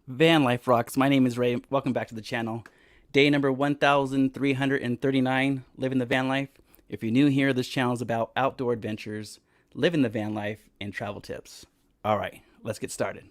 VanLifeRocks. My name is Ray. Welcome back to the channel. Day number 1339, living the van life. If you're new here, this channel is about outdoor adventures, living the van life, and travel tips. All right, let's get started.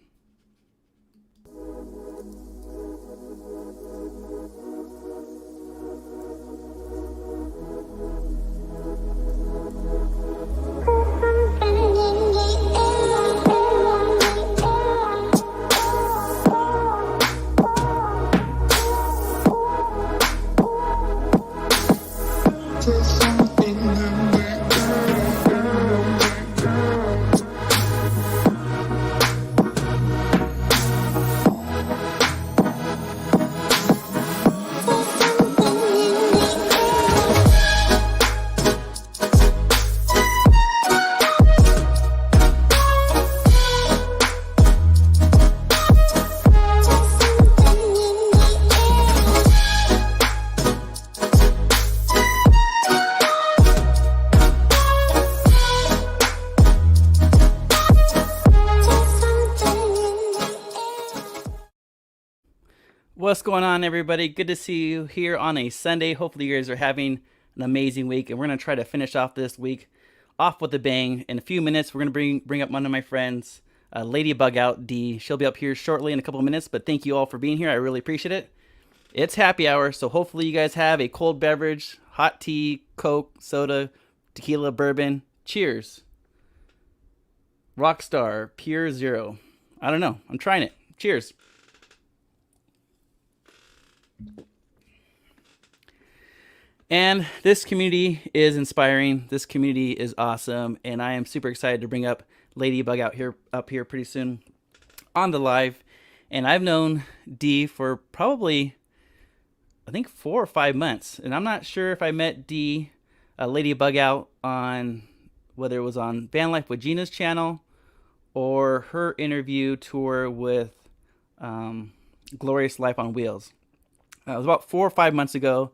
What's going on, everybody? Good to see you here on a Sunday. Hopefully you guys are having an amazing week, and we're going to try to finish off this week off with a bang. In a few minutes, we're going to bring up one of my friends, Ladybug Out, D. She'll be up here shortly in a couple of minutes, but thank you all for being here. I really appreciate it. It's happy hour, so hopefully you guys have a cold beverage, hot tea, Coke, soda, tequila, bourbon. Cheers. Rockstar, Pure Zero. I don't know. I'm trying it. Cheers. And this community is inspiring. This community is awesome, and I am super excited to bring up Ladybug Out up here pretty soon on the live. And I've known Dee for probably, I think, 4 or 5 months, and I'm not sure if I met Dee, Ladybug Out, on whether it was on VanLife with Gina's channel or her interview tour with Glorious Life on Wheels. It was about 4 or 5 months ago,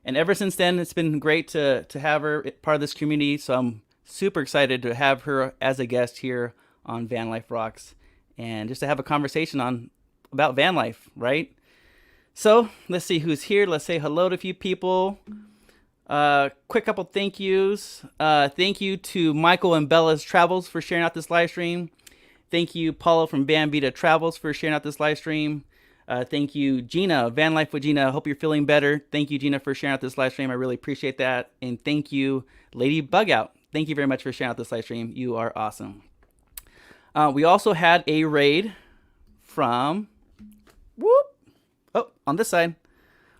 and ever since then, it's been great to have her part of this community. So I'm super excited to have her as a guest here on VanLifeRocks, and just to have a conversation about van life, right? So let's see who's here. Let's say hello to a few people. Quick couple thank yous. Thank you to Michael and Bella's Travels for sharing out this live stream. Thank you, Paulo from Bambita Travels, for sharing out this live stream. Thank you, Gina, Van Life with Gina. I hope you're feeling better. Thank you, Gina, for sharing out this live stream. I really appreciate that. And thank you, Ladybug Out. Thank you very much for sharing out this live stream. You are awesome. We also had a raid from, on this side,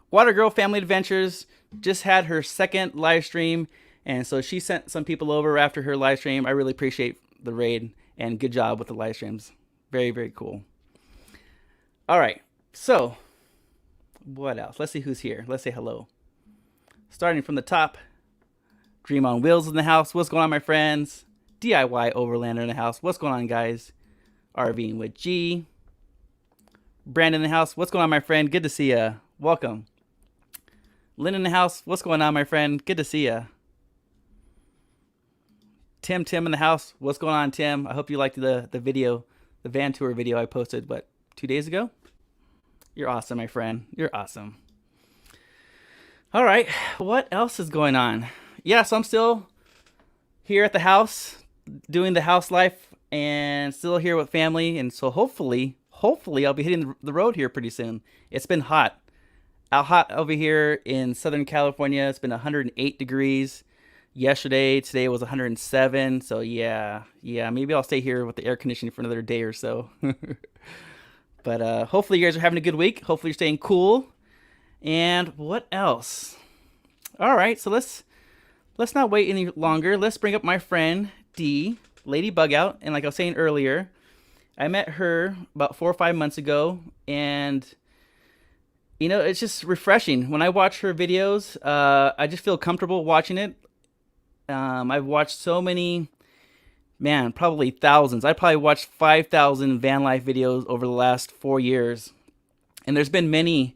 Water Girl Family Adventures. Just had her second live stream, and so she sent some people over after her live stream. I really appreciate the raid, and good job with the live streams. Very, very cool. All right. So, what else? Let's see who's here. Let's say hello. Starting from the top, Dream on Wheels in the house. What's going on, my friends? DIY Overlander in the house. What's going on, guys? RVing with G. Brandon in the house. What's going on, my friend? Good to see ya. Welcome. Lynn in the house. What's going on, my friend? Good to see ya. Tim in the house. What's going on, Tim? I hope you liked the video, the van tour video I posted, 2 days ago? You're awesome, my friend. You're awesome. All right, what else is going on? Yeah, so I'm still here at the house doing the house life and still here with family, and so hopefully I'll be hitting the road here pretty soon. It's been hot. Hot over here in Southern California. It's been 108 degrees yesterday. Today was 107. So yeah, maybe I'll stay here with the air conditioning for another day or so. But hopefully you guys are having a good week. Hopefully you're staying cool. And what else? All right, so let's not wait any longer. Let's bring up my friend Dee, Ladybug Out. And like I was saying earlier, I met her about 4 or 5 months ago, and you know, it's just refreshing. When I watch her videos, I just feel comfortable watching it. I've watched so many, man, probably thousands. I probably watched 5,000 van life videos over the last 4 years. And there's been many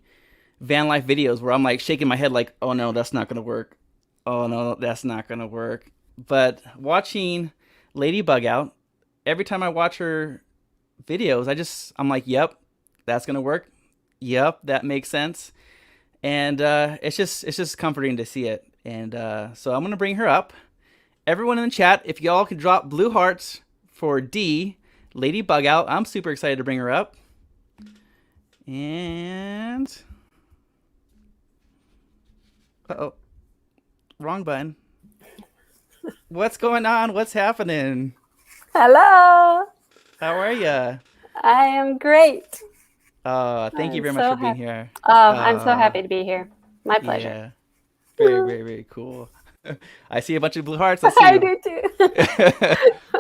van life videos where I'm like shaking my head like, oh no, that's not going to work. Oh no, that's not going to work. But watching Ladybug Out, every time I watch her videos, I'm like, yep, That's gonna work. Yep, that makes sense. And it's just comforting to see it. And so I'm gonna bring her up. Everyone in the chat, if y'all could drop blue hearts for D, Ladybug Out. I'm super excited to bring her up. And uh-oh, wrong button. What's going on? What's happening? Hello. How are you? I am great. Thank you very much for being here. I'm so happy to be here. My pleasure. Yeah, very, very, very cool. I see a bunch of blue hearts. Let's see. I do too.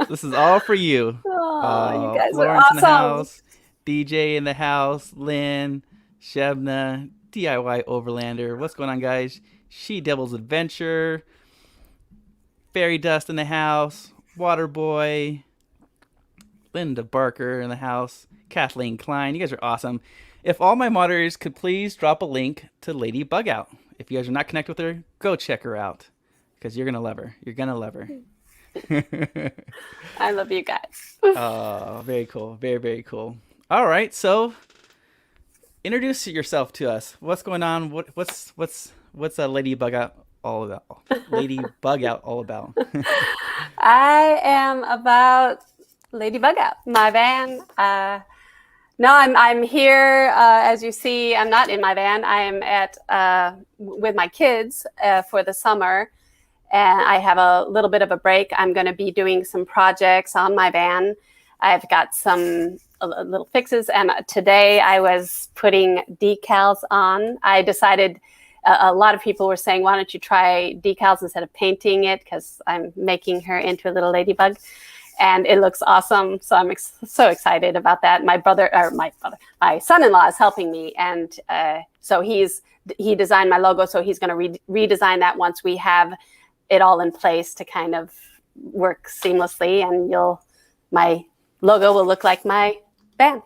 This is all for you. Oh, you guys Florence are in the awesome. house, DJ in the house, Lynn, Shebna, DIY Overlander. What's going on, guys? She Devil's Adventure, Fairy Dust in the house, Waterboy, Linda Barker in the house, Kathleen Klein. You guys are awesome. If all my moderators could please drop a link to Ladybug Out. If you guys are not connected with her, go check her out because you're going to love her. You're going to love her. I love you guys. Oh, very cool. Very, very cool. All right. So introduce yourself to us. What's going on? What's Ladybug Out all about? Ladybug Out all about? I am about Ladybug Out, my van. No, I'm here. As you see, I'm not in my van. I am at with my kids for the summer, and I have a little bit of a break. I'm going to be doing some projects on my van. I've got some little fixes, and today I was putting decals on. I decided a lot of people were saying, why don't you try decals instead of painting it, because I'm making her into a little ladybug. And it looks awesome, so I'm so excited about that. My son-in-law is helping me, and so he designed my logo. So he's going to redesign that once we have it all in place to kind of work seamlessly, and my logo will look like my van.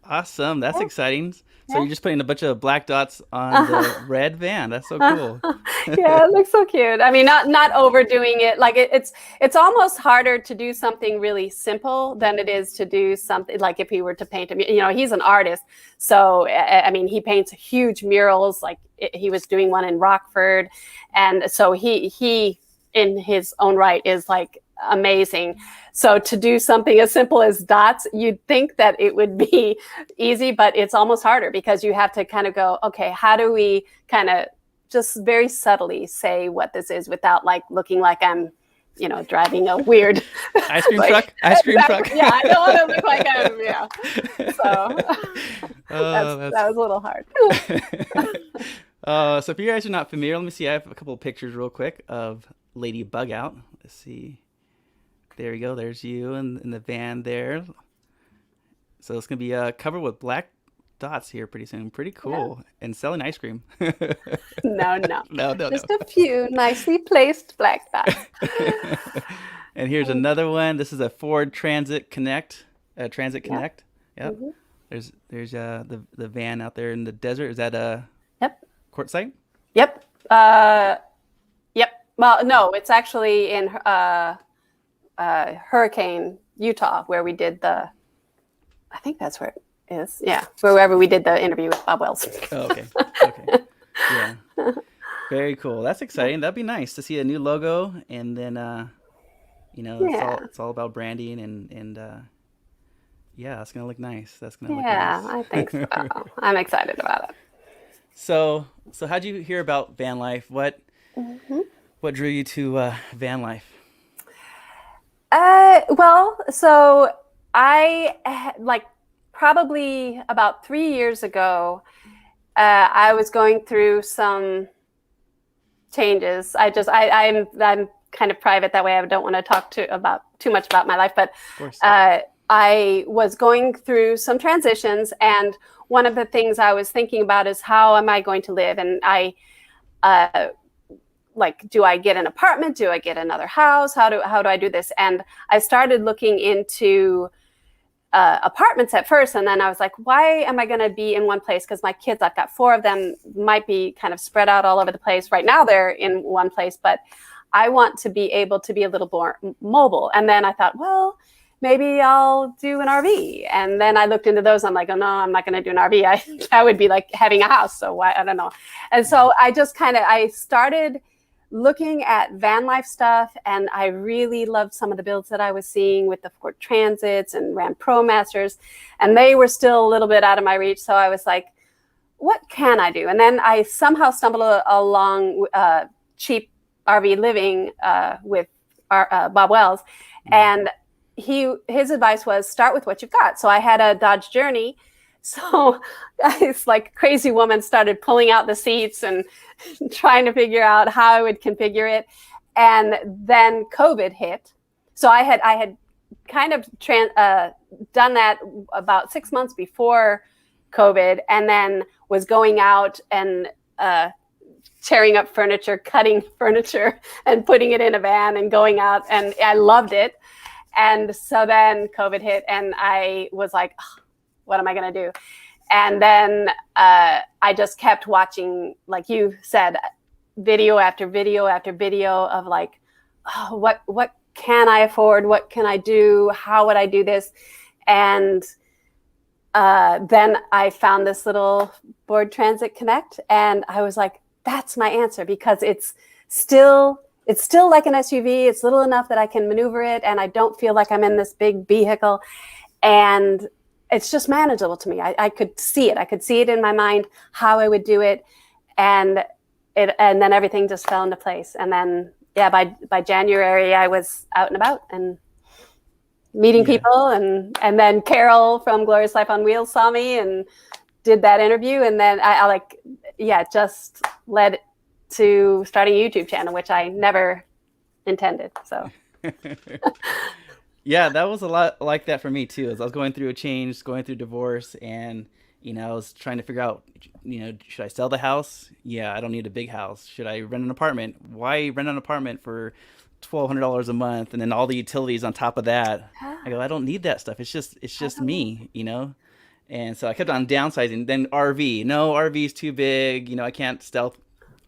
Awesome, that's exciting. So you're just putting a bunch of black dots on the red van. That's so cool. Yeah, it looks so cute. I mean, not overdoing it. Like it's almost harder to do something really simple than it is to do something like if he were to paint him. You know, he's an artist, so I mean, he paints huge murals. Like he was doing one in Rockford, and so he in his own right is like amazing. So to do something as simple as dots, you'd think that it would be easy, but it's almost harder because you have to kind of go, okay, how do we kind of just very subtly say what this is without like looking like I'm, driving a weird ice cream truck. Ice cream truck. Yeah, I don't want to look like I'm, yeah. So that was a little hard. So if you guys are not familiar, let me see. I have a couple of pictures real quick of Ladybug Out. Let's see. There we go. There's you in the van there. So it's going to be covered with black dots here pretty soon. Pretty cool. Yeah. And selling ice cream. No. No. Just a few nicely placed black dots. And here's another one. This is a Ford Transit Connect. Transit Connect. Yep. Mm-hmm. There's the van out there in the desert. Is that a quartzite? Yep. Yep. Well, no, it's actually in Hurricane, Utah, where we did I think that's where it is. Yeah, wherever we did the interview with Bob Wells. Oh, okay. Yeah. Very cool. That's exciting. That'd be nice to see a new logo, and then it's all about branding and yeah, it's gonna look nice. That's gonna look nice. Yeah, I think so. I'm excited about it. So how'd you hear about VanLife? What drew you to VanLife? Well, so I probably about 3 years ago, I was going through some changes. I'm kind of private that way. I don't want to talk too much about my life, but I was going through some transitions, and one of the things I was thinking about is how am I going to live? And do I get an apartment? Do I get another house? How do I do this? And I started looking into apartments at first, and then I was like, why am I going to be in one place? Because my kids, I've got 4 of them, might be kind of spread out all over the place. Right now they're in one place, but I want to be able to be a little more mobile. And then I thought, well, maybe I'll do an RV. And then I looked into those. I'm like, oh no, I'm not going to do an RV. That would be like having a house. So why, I don't know. And so I started looking at van life stuff, and I really loved some of the builds that I was seeing with the Ford Transits and Ram Pro Masters, and they were still a little bit out of my reach. So I was like, what can I do? And then I somehow stumbled along cheap RV living with Bob Wells, and his advice was start with what you've got. So I had a Dodge Journey. So it's like a crazy woman started pulling out the seats and trying to figure out how I would configure it. And then COVID hit. So I had kind of done that about 6 months before COVID, and then was going out and tearing up furniture, cutting furniture and putting it in a van and going out. And I loved it. And so then COVID hit, and I was like, oh, what am I going to do? And then I just kept watching, like you said, video after video after video of like, oh, what can I afford? What can I do? How would I do this? And then I found this little Ford Transit Connect, and I was like, that's my answer, because it's still like an SUV. It's little enough that I can maneuver it, and I don't feel like I'm in this big vehicle. And it's just manageable to me. I could see it. I could see it in my mind how I would do it, and then everything just fell into place. And then by January I was out and about and meeting people, and then Carol from Glorious Life on Wheels saw me and did that interview, and then I just led to starting a YouTube channel, which I never intended. So yeah, that was a lot like that for me too. As I was going through a change, going through divorce, and I was trying to figure out, should I sell the house? Yeah, I don't need a big house. Should I rent an apartment? Why rent an apartment for $1,200 a month, and then all the utilities on top of that? I go, I don't need that stuff. It's just me, And so I kept on downsizing. Then RV, no, RV is too big. I can't stealth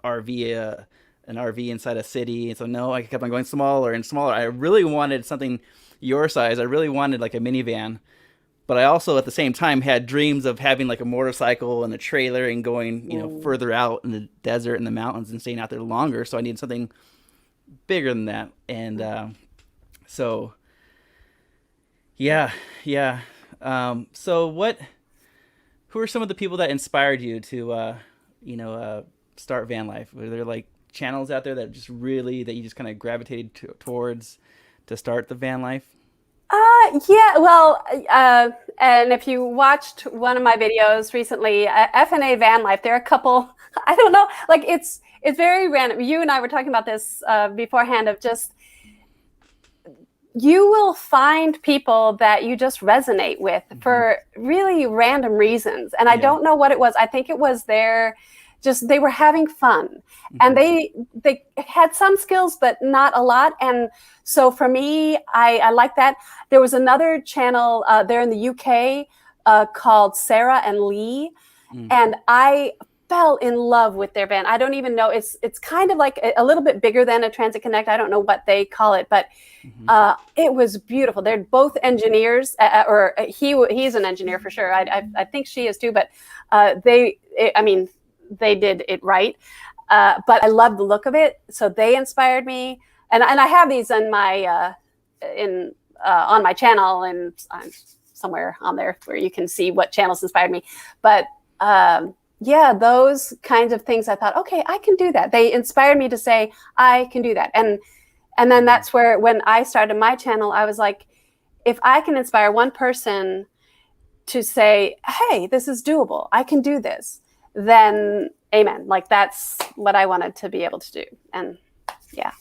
RV an RV inside a city. And so no, I kept on going smaller and smaller. I really wanted something your size. I really wanted like a minivan, but I also at the same time had dreams of having like a motorcycle and a trailer and going, further out in the desert and the mountains and staying out there longer. So I needed something bigger than that. And so yeah. So who are some of the people that inspired you to start van life? Were there like channels out there that you just kind of gravitated towards to start the van life? And if you watched one of my videos recently, FNA Van Life, there are a couple, I don't know, like it's very random. You and I were talking about this beforehand, of just, you will find people that you just resonate with for really random reasons. And I don't know what it was. I think it was they were having fun, and they had some skills, but not a lot. And so for me, I like that. There was another channel there in the UK called Sarah and Lee, and I fell in love with their van. I don't even know. It's kind of like a little bit bigger than a Transit Connect. I don't know what they call it, but it was beautiful. They're both engineers, or he's an engineer for sure. I think she is too, but they did it right. But I love the look of it. So they inspired me. And I have these in my on my channel, and somewhere on there where you can see what channels inspired me. But those kinds of things, I thought, okay, I can do that. They inspired me to say, I can do that. And then that's where, when I started my channel, I was like, if I can inspire one person to say, hey, this is doable, I can do this, then amen. Like, that's what I wanted to be able to do. And yeah,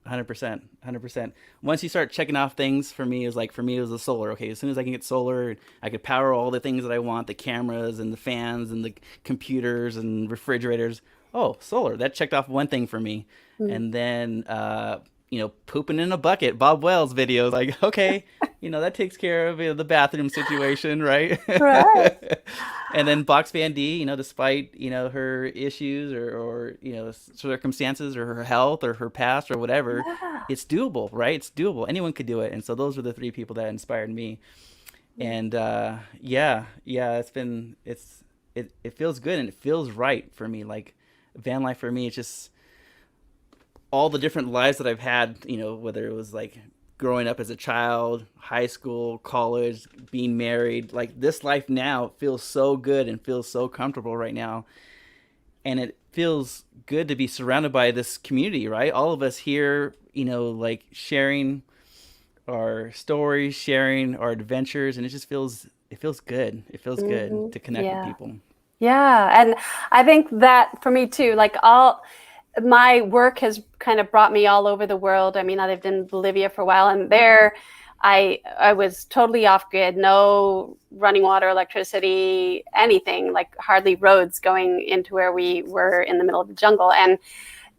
100%. Once you start checking off things, for me, it was the solar. Okay, as soon as I can get solar, I could power all the things that I want, the cameras and the fans and the computers and refrigerators. Oh, solar, that checked off one thing for me. And then pooping in a bucket, Bob Wells videos, like, okay, that takes care of the bathroom situation, right? Right. And then Box Van D, despite, her issues or, circumstances or her health or her past or whatever, Yeah. it's doable, right? It's doable. Anyone could do it. And so those were the three people that inspired me. And yeah, it feels good and it feels right for me. Like van life for me, it's just all the different lives that I've had, whether it was like growing up as a child, high school, college, being married, like this life now feels so good and feels so comfortable right now. And it feels good to be surrounded by this community, right? All of us here, like sharing our stories, sharing our adventures, and it feels good. It feels good to connect with Yeah. people. Yeah. And I think that for me too, like my work has kind of brought me all over the world. I mean, I lived in Bolivia for a while, and there I was totally off grid, no running water, electricity, anything, like hardly roads going into where we were in the middle of the jungle. And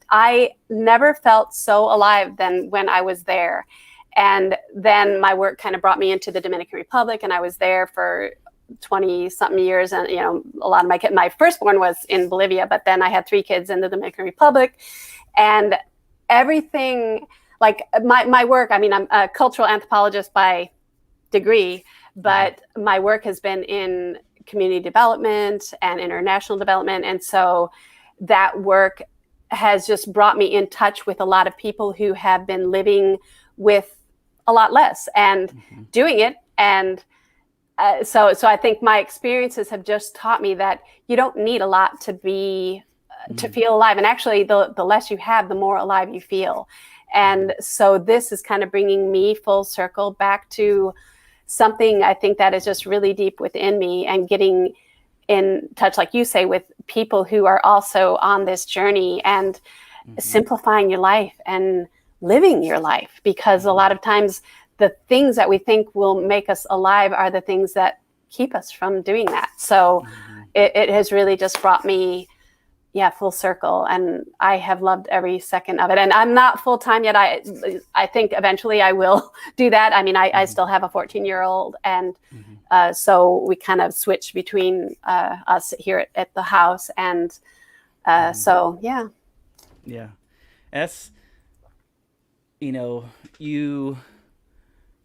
I never felt so alive than when I was there. And then my work kind of brought me into the Dominican Republic, and I was there for 20 something years. And, a lot of my firstborn was in Bolivia, but then I had 3 kids in the Dominican Republic, and everything, like my work, I mean, I'm a cultural anthropologist by degree, but my work has been in community development and international development. And so that work has just brought me in touch with a lot of people who have been living with a lot less and doing it. And so I think my experiences have just taught me that you don't need a lot to be to feel alive. And actually, the less you have, the more alive you feel. And so this is kind of bringing me full circle back to something I think that is just really deep within me, and getting in touch, like you say, with people who are also on this journey, and simplifying your life and living your life. Because a lot of times the things that we think will make us alive are the things that keep us from doing that. So it has really just brought me full circle, and I have loved every second of it. And I'm not full-time yet. I think eventually I will do that. I mean, I still have a 14-year-old, and so we kind of switch between us here at the house. And so yeah. That's,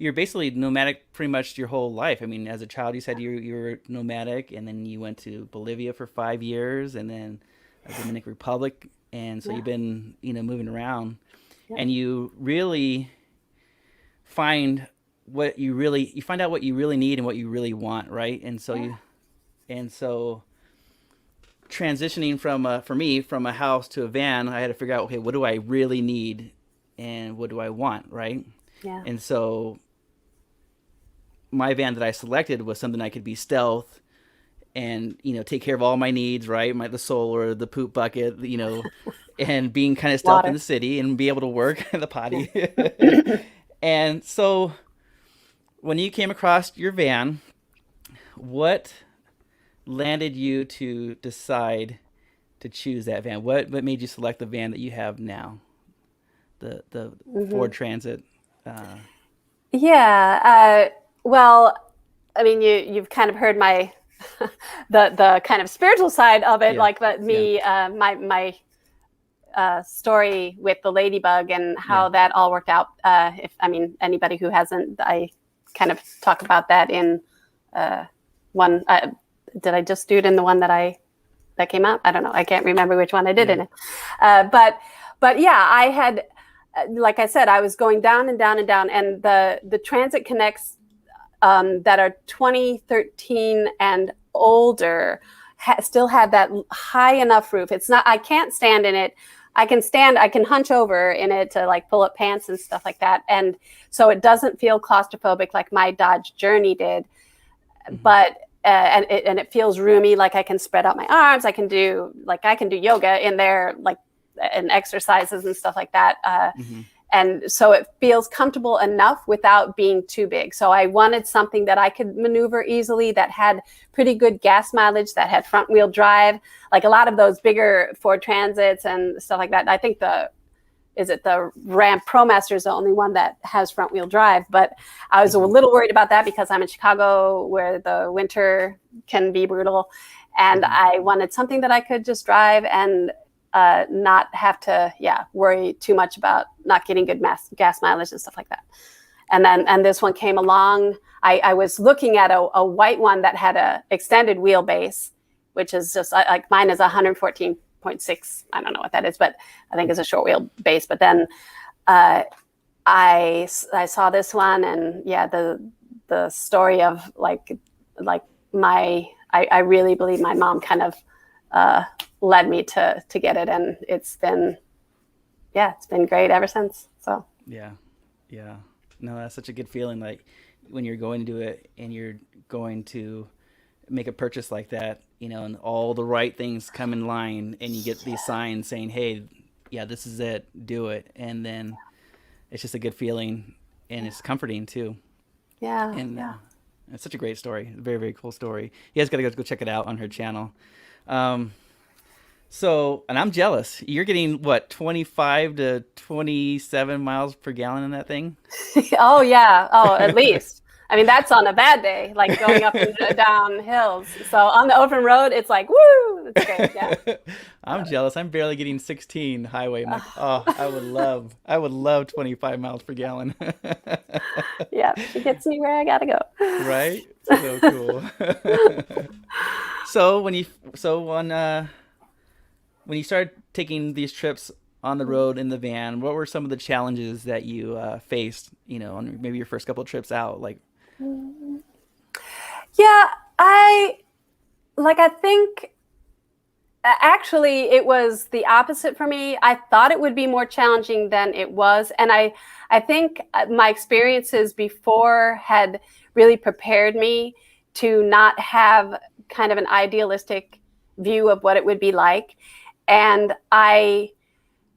you're basically nomadic pretty much your whole life. I mean, as a child, you said you were nomadic, and then you went to Bolivia for 5 years, and then the Dominican Republic, and so you've been moving around, and you really find you find out what you really need and what you really want, right? And so transitioning for me from a house to a van, I had to figure out, okay, what do I really need and what do I want, right? Yeah. And so my van that I selected was something I could be stealth and take care of all my needs, right? The solar, the poop bucket, and being kind of stealth in the city and be able to work in the potty. And so when you came across your van, what landed you to decide to choose that van? What made you select the van that you have now, the Ford Transit? Well, I mean, you've kind of heard my the kind of spiritual side of it, like my story with the ladybug and how that all worked out. Anybody who hasn't, I kind of talk about that in one. Did I just do it in the one that came out? I don't know. I can't remember which one I did in it. But yeah, I had, like I said, I was going down and down and down, and the transit connects that are 2013 and older still had that high enough roof. It's not, I can't stand in it. I can hunch over in it to like pull up pants and stuff like that. And so it doesn't feel claustrophobic like my Dodge Journey did, but and it feels roomy. Like I can spread out my arms. I can do yoga in there, like, and exercises and stuff like that. And so it feels comfortable enough without being too big. So I wanted something that I could maneuver easily, that had pretty good gas mileage, that had front wheel drive, like a lot of those bigger Ford Transits and stuff like that. I think the Ram ProMaster is the only one that has front wheel drive. But I was a little worried about that because I'm in Chicago where the winter can be brutal. And I wanted something that I could just drive and not have to, worry too much about not getting good gas mileage and stuff like that. And this one came along. I was looking at a white one that had a extended wheelbase, which is just like mine is 114.6. I don't know what that is, but I think it's a short wheel base. But then I saw this one, and the story of like I really believe my mom kind of led me to get it, and it's been great ever since. So yeah. No, that's such a good feeling. Like when you're going to do it and you're going to make a purchase like that, and all the right things come in line, and you get these signs saying, "Hey, this is it, do it," and then it's just a good feeling, and it's comforting too. Yeah, and it's such a great story, very, very cool story. You guys gotta go check it out on her channel. So, and I'm jealous. You're getting what, 25 to 27 miles per gallon in that thing? Oh yeah. Oh, at least. I mean, that's on a bad day, like going up and down hills. So on the open road, it's like, woo, it's great. Yeah. I'm jealous. I'm barely getting 16 highway. I'm like, oh, I would love 25 miles per gallon. Yeah, she gets me where I gotta go. Right? So cool. So when you started taking these trips on the road in the van, what were some of the challenges that you faced, on maybe your first couple of trips out? Like, yeah, I think actually it was the opposite for me. I thought it would be more challenging than it was. And I think my experiences before had really prepared me to not have kind of an idealistic view of what it would be like. And I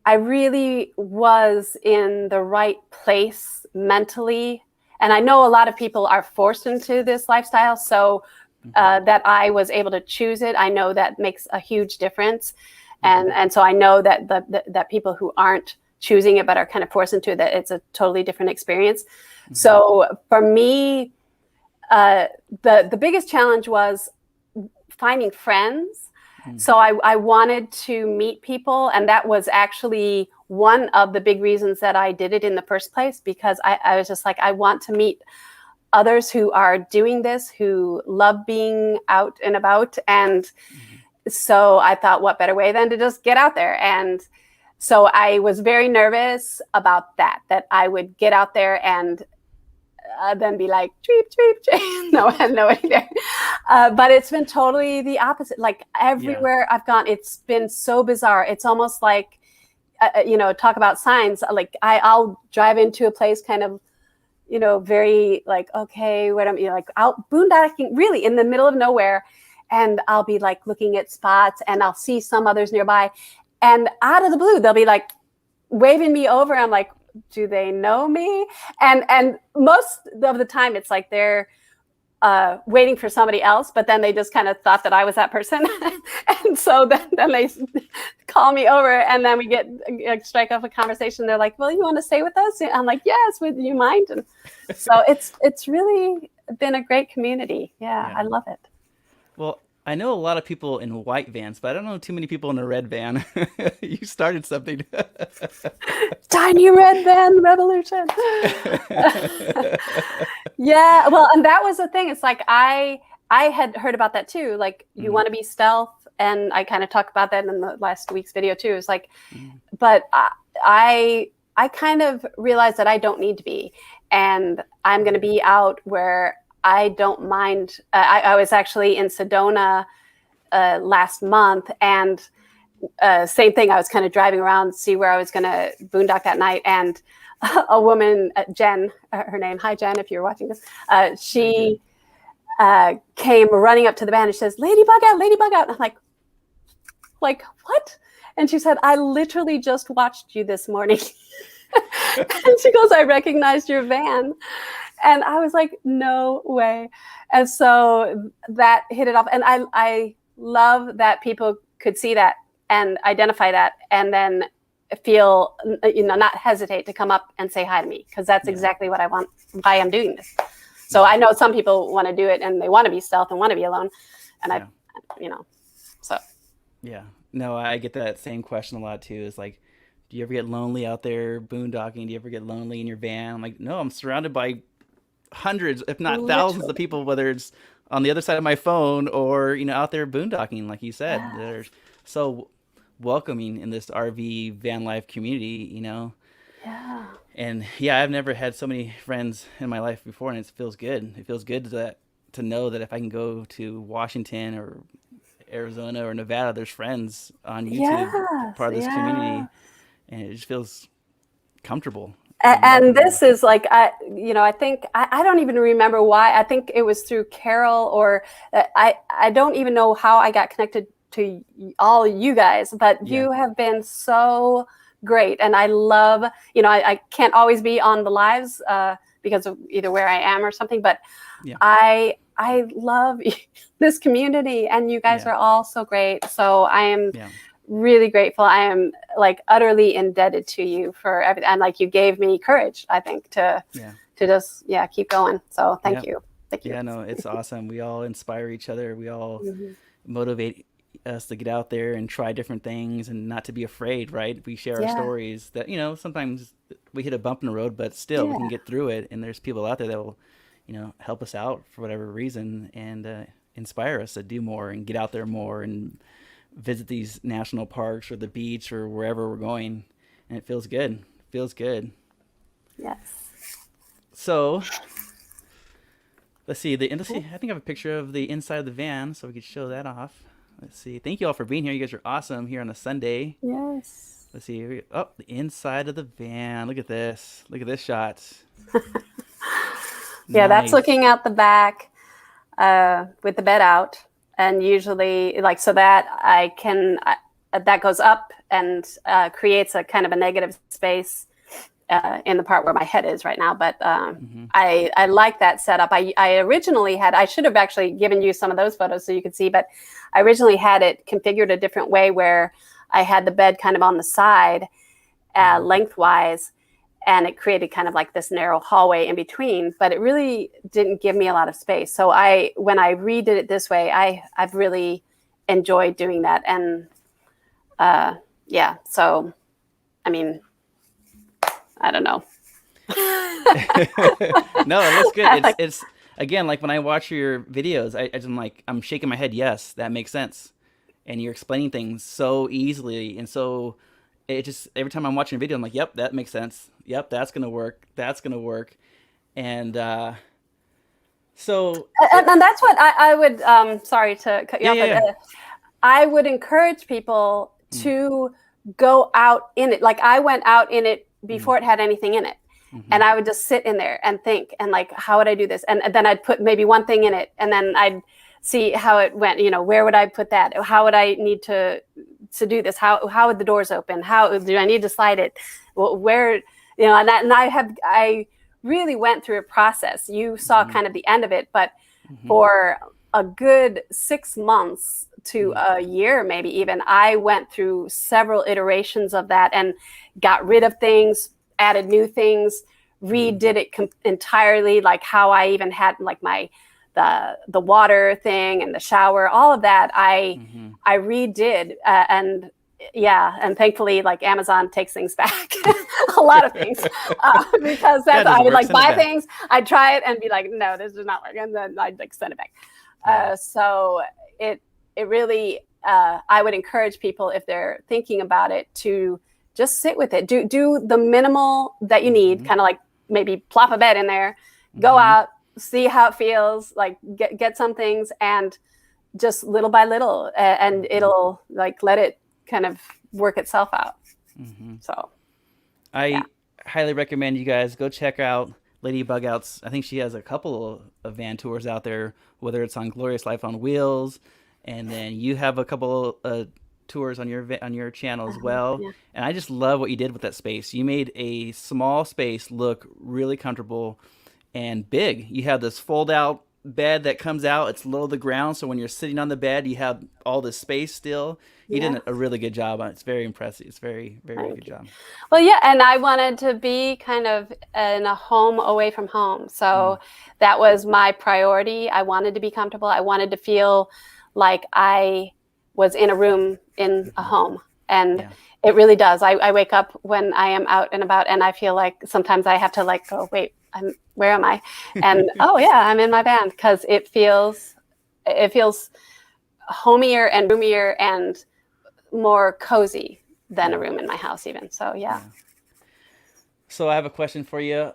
really was in the right place mentally. And I know a lot of people are forced into this lifestyle. So that I was able to choose it, I know that makes a huge difference. And so I know that that people who aren't choosing it but are kind of forced into it, that it's a totally different experience. So for me, the biggest challenge was finding friends. So I wanted to meet people, and that was actually one of the big reasons that I did it in the first place, because I was just like, I want to meet others who are doing this, who love being out and about. And so I thought, what better way than to just get out there? And so I was very nervous about that I would get out there and then be like, tweep, tweep, tweep. No, nobody there. But it's been totally the opposite. Like everywhere I've gone, it's been so bizarre. It's almost like, talk about signs. Like I'll drive into a place kind of, very like, okay, what am I, like out boondocking, really in the middle of nowhere. And I'll be like looking at spots, and I'll see some others nearby. And out of the blue, they'll be like waving me over. I'm like, do they know me? And most of the time it's like they're waiting for somebody else, but then they just kind of thought that I was that person. And so then they call me over, and then we strike up a conversation. They're like, well, you want to stay with us? And I'm like, yes, would you mind? And so it's really been a great community. Yeah, I love it. Well, I know a lot of people in white vans, but I don't know too many people in a red van. You started something. Tiny red van revolution. Yeah, well, and that was the thing. It's like I had heard about that too. Like you want to be stealth, and I kind of talked about that in the last week's video too. It's like, but I kind of realized that I don't need to be, and I'm going to be out where I don't mind. I was actually in Sedona last month, and same thing. I was kind of driving around to see where I was going to boondock that night, and a woman, Jen, her name, hi Jen, if you're watching this, she came running up to the van and she says, "Ladybug out, Ladybug out." And I'm like what? And she said, "I literally just watched you this morning." And she goes, "I recognized your van." And I was like, no way. And so that hit it off. And I love that people could see that and identify that, and then feel, not hesitate to come up and say hi to me, because that's exactly what I want, why I'm doing this. So I know some people want to do it and they want to be stealth and want to be alone. And so. Yeah. No, I get that same question a lot too. Is like, do you ever get lonely out there boondocking? Do you ever get lonely in your van? I'm like, no, I'm surrounded by hundreds, if not thousands of people, whether it's on the other side of my phone or, out there boondocking, like you said. They're so welcoming in this RV van life community, Yeah. And I've never had so many friends in my life before, and it feels good. It feels good to know that if I can go to Washington or Arizona or Nevada, there's friends on YouTube, part of this community, and it just feels comfortable. And this is like, I think, I don't even remember why. I think it was through Carol, or I don't even know how I got connected to all you guys, but you have been so great. And I love, I can't always be on the lives because of either where I am or something, but I love this community, and you guys are all so great. So I am really grateful. I am like utterly indebted to you for everything. And like, you gave me courage, I think, to just, keep going. So thank you. Thank you. Yeah, no, it's awesome. We all inspire each other. We all motivate us to get out there and try different things and not to be afraid, right? We share our stories that, sometimes we hit a bump in the road, but still we can get through it. And there's people out there that will, help us out for whatever reason, and inspire us to do more and get out there more and visit these national parks or the beach or wherever we're going. And it feels good. It feels good. Yes. So let's see. I think I have a picture of the inside of the van, so we could show that off. Let's see. Thank you all for being here. You guys are awesome here on a Sunday. Yes. Let's see. The inside of the van. Look at this. Look at this shot. Yeah, Nice. that's looking out the back with the bed out. And usually, so that that goes up and creates a kind of a negative space in the part where my head is right now. But I like that setup. I originally I should have actually given you some of those photos so you could see, but I originally had it configured a different way, where I had the bed kind of on the side lengthwise, and it created kind of like this narrow hallway in between, but it really didn't give me a lot of space. So when I redid it this way, I've really enjoyed doing that. And so, I mean, I don't know. No, it looks good. It's again, like when I watch your videos, I'm shaking my head. Yes, that makes sense. And you're explaining things so easily, and so it just, every time I'm watching a video, I'm like, yep, that makes sense. Yep, that's gonna work. That's gonna work. And so and that's what I would sorry to cut you off, but I would encourage people to go out in it. Like, I went out in it before it had anything in it. And I would just sit in there and think, and like, how would I do this? And then I'd put maybe one thing in it, and then I'd see how it went. Where would I put that? How would I need to do this? How would the doors open? How do I need to slide it? Where, I really went through a process. You saw kind of the end of it, but for a good 6 months to a year, maybe even, I went through several iterations of that and got rid of things, added new things, redid it entirely, like how I even had like the water thing and the shower, all of that I redid, and thankfully, like, Amazon takes things back, a lot of things, because I would like buy things, I'd try it and be like, no, this does not work, and then I'd like send it back. So it really, I would encourage people, if they're thinking about it, to just sit with it, do the minimal that you need, kind of like maybe plop a bed in there, go out, see how it feels, like get some things, and just little by little, and it'll like let it kind of work itself out. So I highly recommend you guys go check out Ladybug Out's. I think she has a couple of van tours out there, whether it's on Glorious Life on Wheels, and then you have a couple tours on your channel as well. And I just love what you did with that space. You made a small space look really comfortable and big. You have this fold out bed that comes out. It's low to the ground, so when you're sitting on the bed, you have all the space still. You did a really good job on it. It's very impressive. It's very, very good job. Well, yeah, and I wanted to be kind of in a home away from home. So that was my priority. I wanted to be comfortable. I wanted to feel like I was in a room in a home. And it really does. I wake up when I am out and about, and I feel like sometimes I have to like go, wait, where am I? And oh yeah, I'm in my van, because it feels homier and roomier and more cozy than a room in my house even. So yeah. So I have a question for you.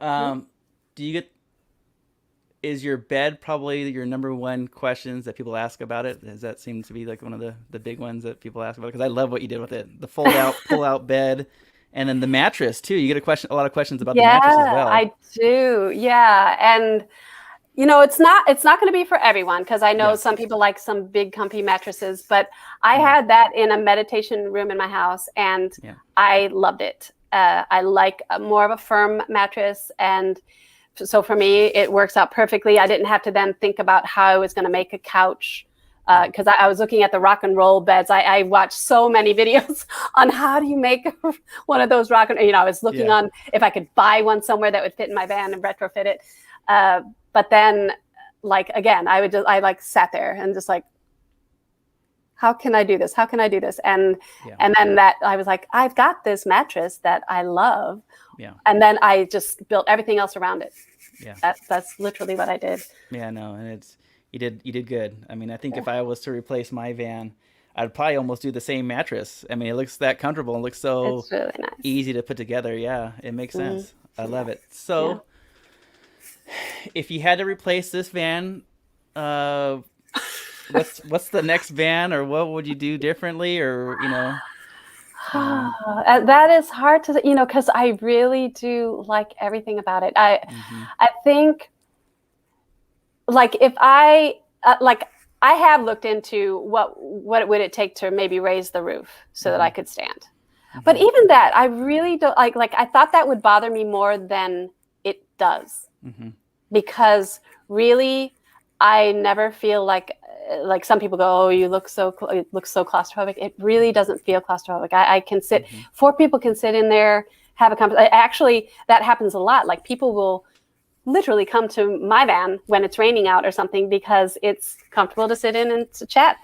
Is your bed probably your number one questions that people ask about it? Does that seem to be like one of the big ones that people ask about? Because I love what you did with it. The fold out, pull out bed, and then the mattress too. You get a lot of questions about the mattress as well. I do. Yeah. And it's not going to be for everyone, because I know some people like some big comfy mattresses, but I had that in a meditation room in my house, and I loved it. I like more of a firm mattress, and so for me, it works out perfectly. I didn't have to then think about how I was going to make a couch, because I was looking at the rock and roll beds. I watched so many videos on how do you make one of those rock and, I was looking on if I could buy one somewhere that would fit in my van and retrofit it. But then, like, again, I like sat there and just like, how can I do this? How can I do this? And then that I was like, I've got this mattress that I love. Yeah. And then I just built everything else around it. Yeah. That's literally what I did. Yeah, no, and you did good. I mean, I think if I was to replace my van, I'd probably almost do the same mattress. I mean, it looks that comfortable and looks so really nice. Easy to put together. Yeah, it makes sense. I love it. So if you had to replace this van, what's the next van, or what would you do differently, or that is hard to, because I really do like everything about it. I think, like, if I have looked into what would it take to maybe raise the roof so that I could stand. But even that, I really don't like I thought that would bother me more than it does, because really, I never feel like some people go, oh, it looks so claustrophobic. It really doesn't feel claustrophobic. I can sit, 4 people can sit in there, have a conversation. Actually, that happens a lot. Like, people will literally come to my van when it's raining out or something, because it's comfortable to sit in and to chat.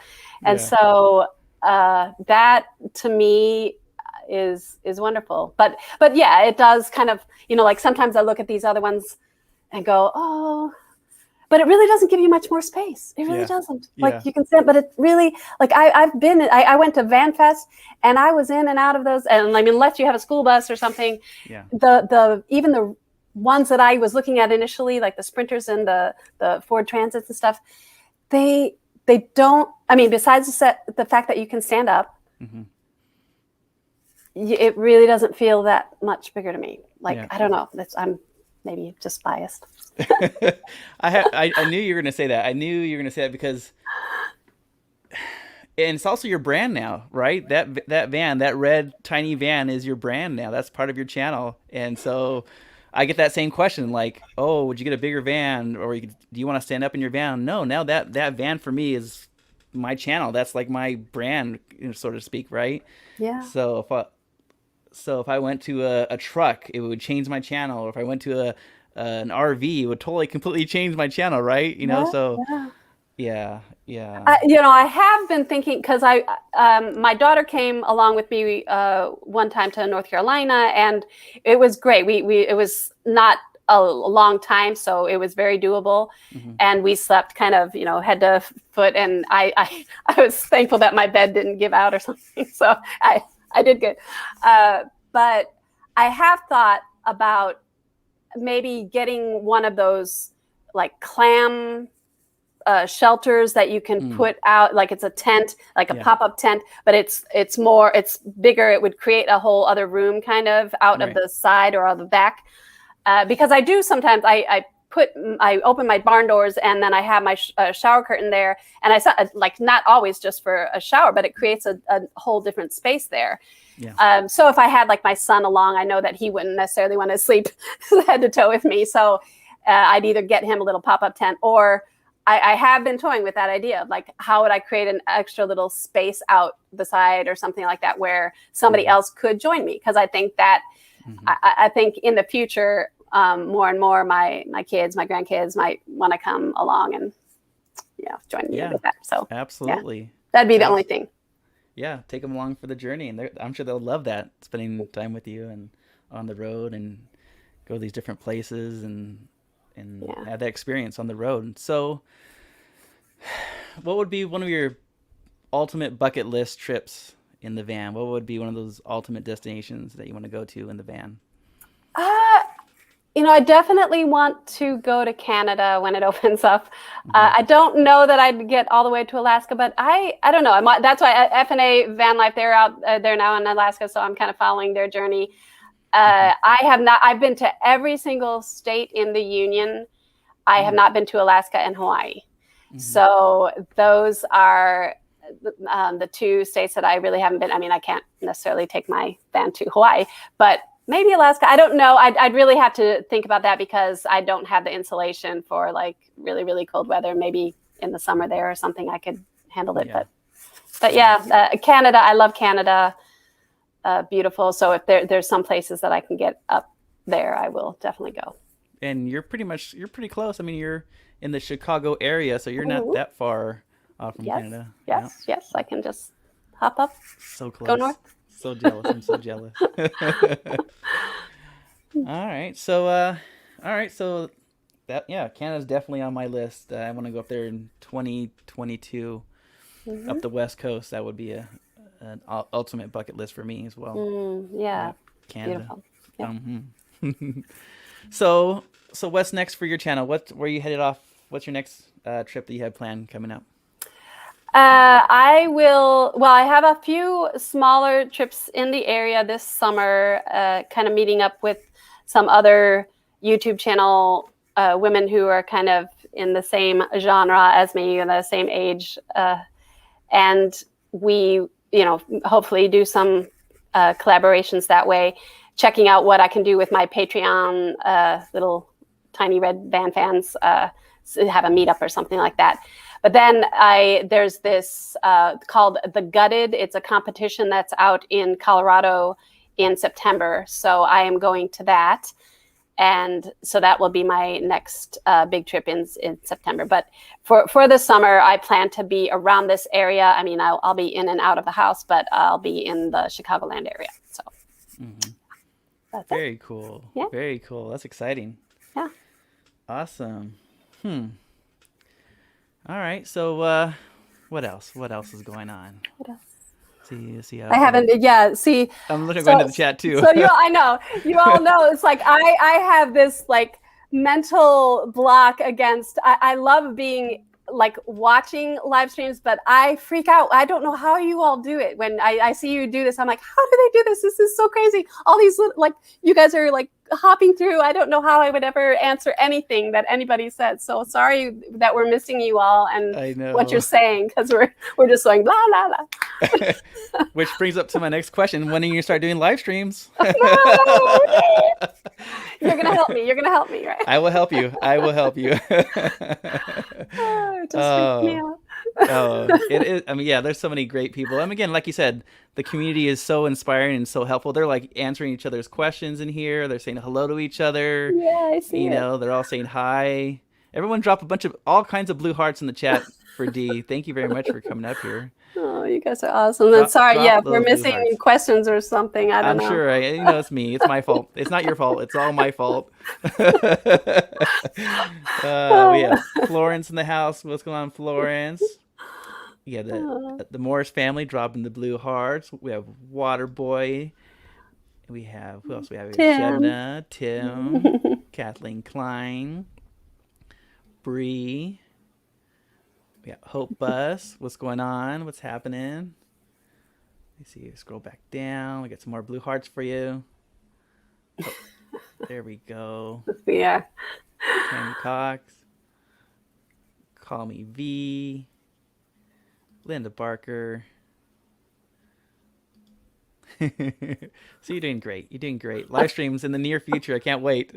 And so that to me is wonderful. But yeah, it does kind of, like, sometimes I look at these other ones and go, oh, but it really doesn't give you much more space. It really doesn't. Like, you can sit, but it really, like, I went to Van Fest, and I was in and out of those. And I mean, unless you have a school bus or something, even the ones that I was looking at initially, like the Sprinters and the Ford Transits and stuff, they don't, I mean, besides the fact that you can stand up, it really doesn't feel that much bigger to me. Like, I don't know. I'm maybe just biased. I knew you were going to say that. I knew you were going to say that because, and it's also your brand now, right? That van, that red tiny van, is your brand now. That's part of your channel. And so I get that same question, like, oh, would you get a bigger van, or do you want to stand up in your van? No, now that van for me is my channel. That's like my brand, so to speak, right? Yeah. So if I went to a truck, it would change my channel. Or if I went to an RV, it would totally completely change my channel, right? Yeah. I have been thinking, because my daughter came along with me one time to North Carolina, and it was great. It was not a long time, so it was very doable, and we slept kind of head to foot, and I was thankful that my bed didn't give out or something, so I did good. But I have thought about maybe getting one of those like clam shelters that you can put out, like it's a tent, like a pop-up tent, but it's bigger. It would create a whole other room kind of out of the side or out the back. Because I do sometimes, I open my barn doors, and then I have my shower curtain there, and I saw, like, not always just for a shower, but it creates a whole different space there. Yeah. So if I had like my son along, I know that he wouldn't necessarily want to sleep head to toe with me. So I'd either get him a little pop-up tent, or I have been toying with that idea of like, how would I create an extra little space out the side or something like that where somebody else could join me? Because I think that I think in the future, more and more my kids, my grandkids might want to come along and join me with that. So absolutely, that'd be the only thing. Yeah, take them along for the journey, and I'm sure they'll love that, spending time with you and on the road and go to these different places and have that experience on the road. So, what would be one of your ultimate bucket list trips in the van? What would be one of those ultimate destinations that you want to go to in the van? I definitely want to go to Canada when it opens up. I don't know that I'd get all the way to Alaska, but I don't know. That's why FNA VanLife, they're out there now in Alaska, so I'm kind of following their journey. I've been to every single state in the Union. I have not been to Alaska and Hawaii. So those are the two states that I really haven't been. I mean, I can't necessarily take my van to Hawaii, but maybe Alaska. I don't know. I'd really have to think about that because I don't have the insulation for like really, really cold weather. Maybe in the summer there or something I could handle it. But yeah, Canada. I love Canada. Beautiful. So if there's some places that I can get up there, I will definitely go. And you're pretty close. I mean, you're in the Chicago area, so you're not that far off from Canada. Yes. I can just hop up. So close. Go north. So jealous. I'm so jealous. All right. So that Canada's definitely on my list. I want to go up there in 2022 up the West Coast. That would be an ultimate bucket list for me as well. Canada. Beautiful. Yeah. So what's next for your channel? Where are you headed off? What's your next trip that you have planned coming up? I have a few smaller trips in the area this summer, kind of meeting up with some other YouTube channel women who are kind of in the same genre as me, and the same age. And we, hopefully do some collaborations that way, checking out what I can do with my Patreon little tiny red van fans, have a meetup or something like that. But then there's this called The Gutted. It's a competition that's out in Colorado in September. So I am going to that. And so that will be my next big trip in September. But for the summer, I plan to be around this area. I mean, I'll be in and out of the house, but I'll be in the Chicagoland area. So that's very cool. Yeah. Very cool. That's exciting. Yeah. Awesome. All right. So what else? What else is going on? What else? See. I haven't. Yeah. See. I'm looking going to the chat too. So I know. You all know. It's like I have this like mental block against. I love being like watching live streams, but I freak out. I don't know how you all do it. When I see you do this, I'm like, how do they do this? This is so crazy. All these like you guys are like hopping through. I don't know how I would ever answer anything that anybody said. So sorry that we're missing you all and what you're saying, because we're just going blah blah blah. Which brings up to my next question: when are you gonna start doing live streams? You're gonna help me. You're gonna help me, right? I will help you. It just freaked me out. It is. I mean, yeah, there's so many great people. I mean, again, like you said, the community is so inspiring and so helpful. They're like answering each other's questions in here. They're saying hello to each other. Yeah, I see. They're all saying hi. Everyone drop all kinds of blue hearts in the chat for D. Thank you very much for coming up here. Oh, you guys are awesome. And sorry, if we're missing questions or something. I don't know. I'm sure. It's me. It's my fault. It's not your fault. It's all my fault. We have Florence in the house. What's going on, Florence? Yeah, the Morris family dropping the blue hearts. We have Waterboy. We have, who else we have? Shebna, Tim, Kathleen Klein, Bree. We got Hope Bus. What's going on? What's happening? Let me see. Scroll back down. We got some more blue hearts for you. Oh, there we go. Yeah. Tammy Cox. Call Me V. Linda Barker. So you're doing great. You're doing great. Live streams in the near future. I can't wait.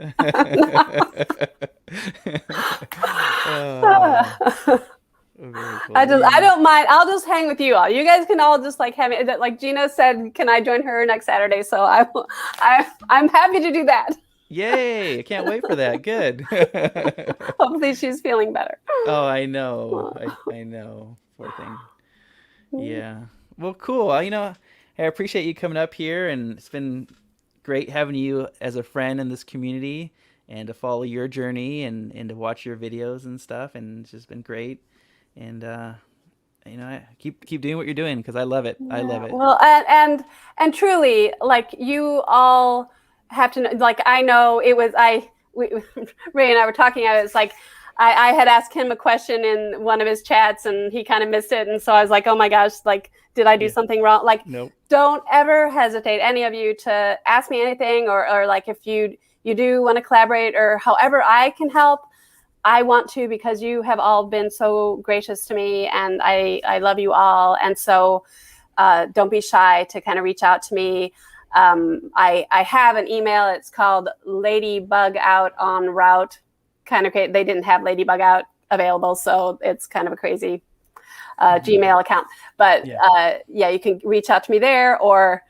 Very cool. I don't mind. I'll just hang with you all. You guys can all just like have me. Like Gina said, can I join her next Saturday? So I'm happy to do that. Yay! I can't wait for that. Good. Hopefully she's feeling better. Oh, I know. I know. Poor thing. Yeah. Well, cool. I appreciate you coming up here, and it's been great having you as a friend in this community and to follow your journey and to watch your videos and stuff. And it's just been great. And keep doing what you're doing because I love it. I love it. Well, and truly, like you all have to know, like I know it was Ray and I were talking. I was like, I had asked him a question in one of his chats and he kind of missed it, and so I was like, oh my gosh, like did I do something wrong? Like, nope. Don't ever hesitate, any of you, to ask me anything, or like if you do want to collaborate or however I can help. I want to, because you have all been so gracious to me, and I love you all. And so don't be shy to kind of reach out to me. I have an email. It's called Ladybug Out en route. Kind of crazy. They didn't have Ladybug Out available, so it's kind of a crazy Gmail account. But yeah, you can reach out to me there, or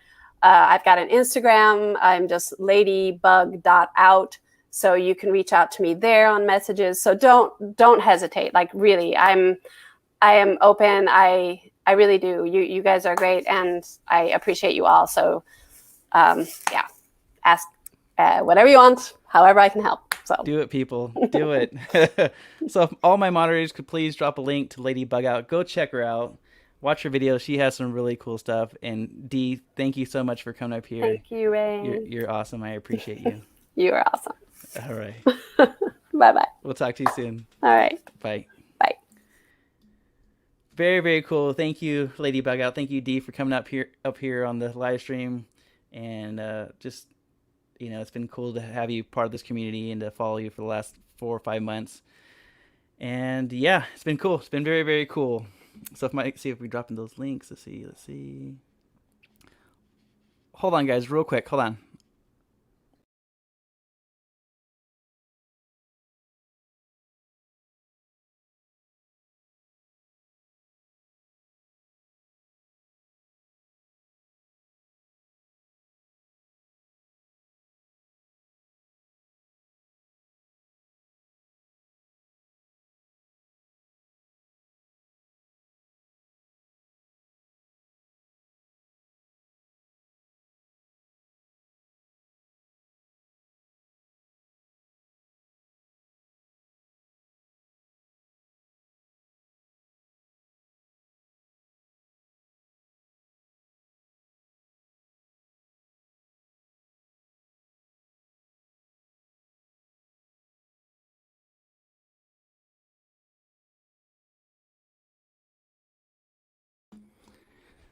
I've got an Instagram. I'm just ladybug.out. So you can reach out to me there on messages. So don't hesitate. Like really, I am open. I really do. You guys are great, and I appreciate you all. So yeah, ask whatever you want, however I can help. So do it, people. Do it. So if all my moderators could please drop a link to Ladybug Out. Go check her out. Watch her videos. She has some really cool stuff. And Dee, thank you so much for coming up here. Thank you, Ray. You're awesome. I appreciate you. You are awesome. All right. Bye-bye. We'll talk to you soon. All right. Bye. Bye. Very, very cool. Thank you, Ladybug Out. Thank you, Dee, for coming up here on the live stream. And just, it's been cool to have you part of this community and to follow you for the last 4 or 5 months. And yeah, it's been cool. It's been very, very cool. So see if we drop in those links. Let's see. Hold on, guys, real quick. Hold on.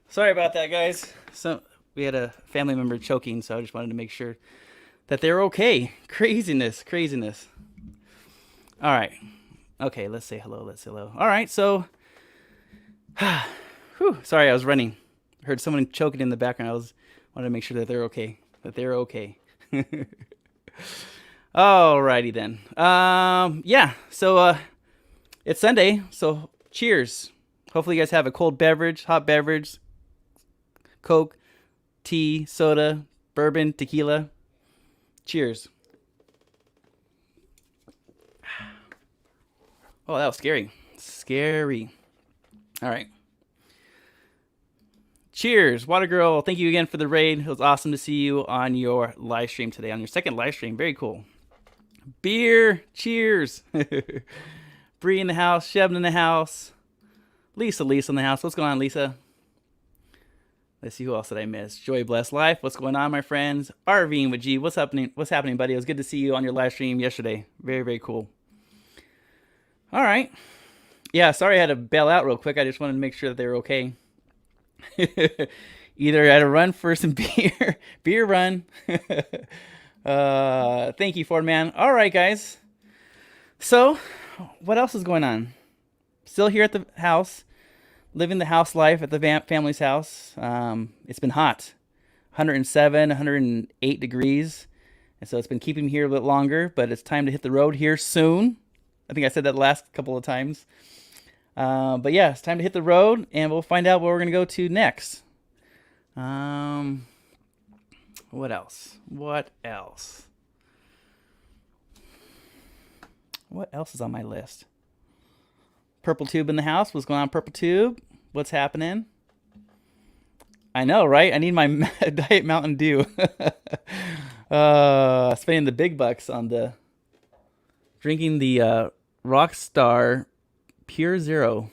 Sorry about that, guys. So we had a family member choking, so I just wanted to make sure that they're okay. Craziness. All right. Okay, let's say hello. All right, so sorry, I was running. I heard someone choking in the background. Wanted to make sure that they're okay. Alrighty then. Yeah, so it's Sunday, so cheers. Hopefully you guys have a cold beverage, hot beverage, Coke, tea, soda, bourbon, tequila. Cheers. Oh, that was scary. All right. Cheers. Water Girl, thank you again for the raid. It was awesome to see you on your live stream today, on your second live stream. Very cool. Beer. Cheers. Bree in the house. Shevin in the house. Lisa in the house. What's going on, Lisa? Let's see, who else did I miss? Joy Bless Life. What's going on, my friends? RVing with G. What's happening, buddy? It was good to see you on your live stream yesterday. Very, very cool. All right. Yeah, sorry I had to bail out real quick. I just wanted to make sure that they were okay. Either I had to run for some beer run. Thank you, Ford Man. All right, guys. So, what else is going on? Still here at the house. Living the house life at the family's house. It's been hot, 107, 108 degrees. And so it's been keeping me here a bit longer, but it's time to hit the road here soon. I think I said that the last couple of times. But yeah, it's time to hit the road, and we'll find out where we're gonna go to next. What else? What else? What else is on my list? Purple Tube in the house. What's going on, Purple Tube? What's happening? I know, right? I need my Diet Mountain Dew. Spending the big bucks on the drinking the Rockstar Pure Zero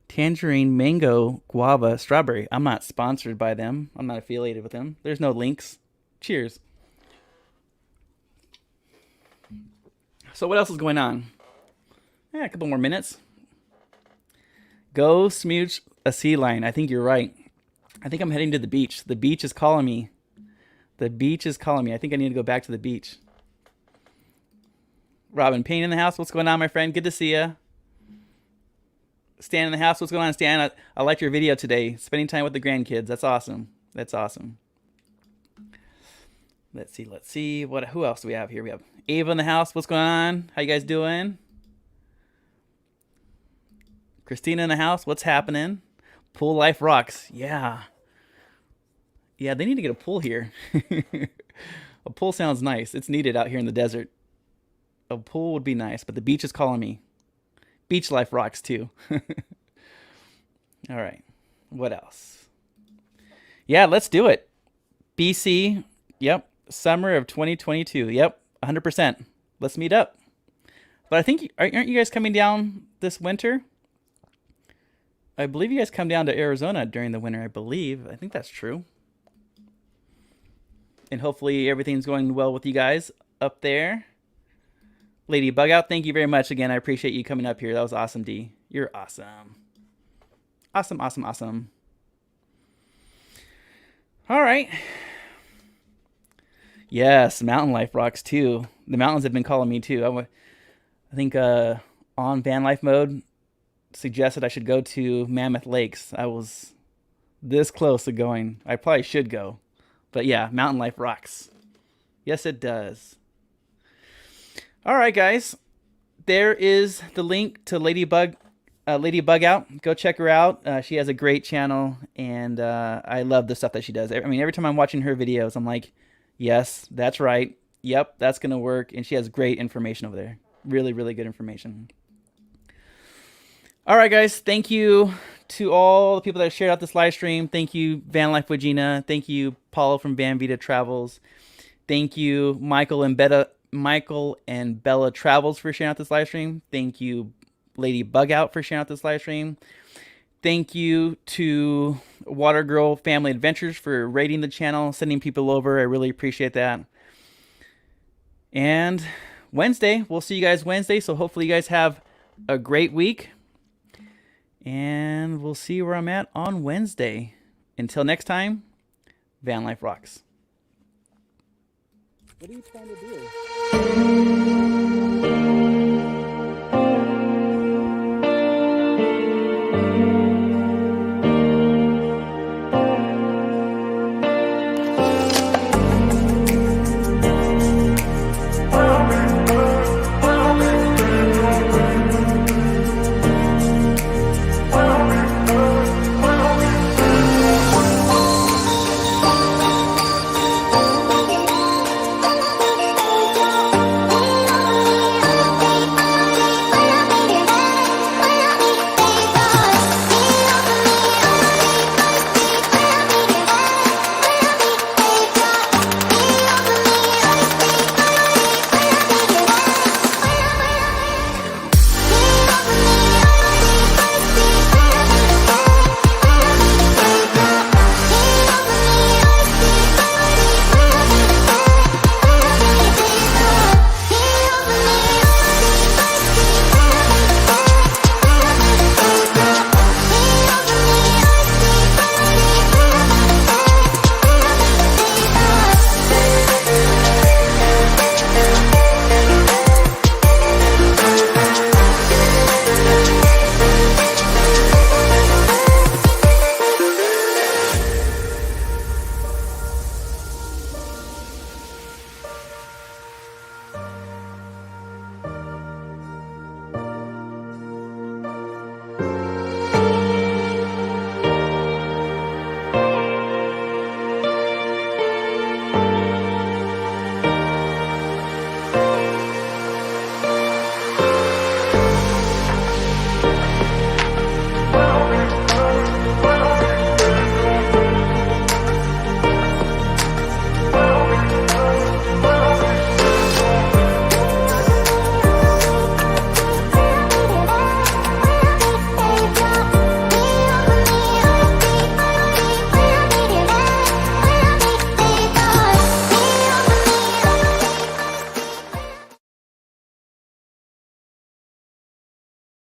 Tangerine Mango Guava Strawberry. I'm not sponsored by them. I'm not affiliated with them. There's no links. Cheers. So what else is going on? Yeah, a couple more minutes. Go smooch a sea lion. I think you're right. I think I'm heading to the beach. The beach is calling me. The beach is calling me. I think I need to go back to the beach. Robin Payne in the house. What's going on, my friend? Good to see you. Stan in the house. What's going on, Stan? I liked your video today. Spending time with the grandkids. That's awesome. That's awesome. Let's see. Let's see. Who else do we have here? We have Ava in the house. What's going on? How you guys doing? Christina in the house. What's happening? Pool life rocks. Yeah. Yeah, they need to get a pool here. A pool sounds nice. It's needed out here in the desert. A pool would be nice, but the beach is calling me. Beach life rocks too. All right. What else? Yeah, let's do it. BC. Yep. Summer of 2022. Yep. 100%. Let's meet up. But I think, aren't you guys coming down this winter? I believe you guys come down to Arizona during the winter, I believe. I think that's true. And hopefully everything's going well with you guys up there. Ladybug Out, thank you very much again. I appreciate you coming up here. That was awesome, D. You're awesome. Awesome, awesome, awesome. All right. Yes, mountain life rocks too. The mountains have been calling me too. I think on van life mode suggested I should go to Mammoth Lakes. I was this close to going. I probably should go. But yeah, mountain life rocks. Yes, it does. All right, guys. There is the link to Ladybug Out. Go check her out. She has a great channel, and I love the stuff that she does. I mean, every time I'm watching her videos, I'm like, yes, that's right. Yep, that's going to work. And she has great information over there. Really, really good information. All right, guys. Thank you to all the people that shared out this live stream. Thank you, VanLife Wagina. Thank you, Paulo from Van Vita Travels. Thank you, Michael and Bella Travels for sharing out this live stream. Thank you, Ladybug Out for sharing out this live stream. Thank you to Water Girl Family Adventures for rating the channel, sending people over. I really appreciate that. And Wednesday, we'll see you guys Wednesday. So hopefully you guys have a great week. And we'll see where I'm at on Wednesday. Until next time, Van Life Rocks. What are you trying to do?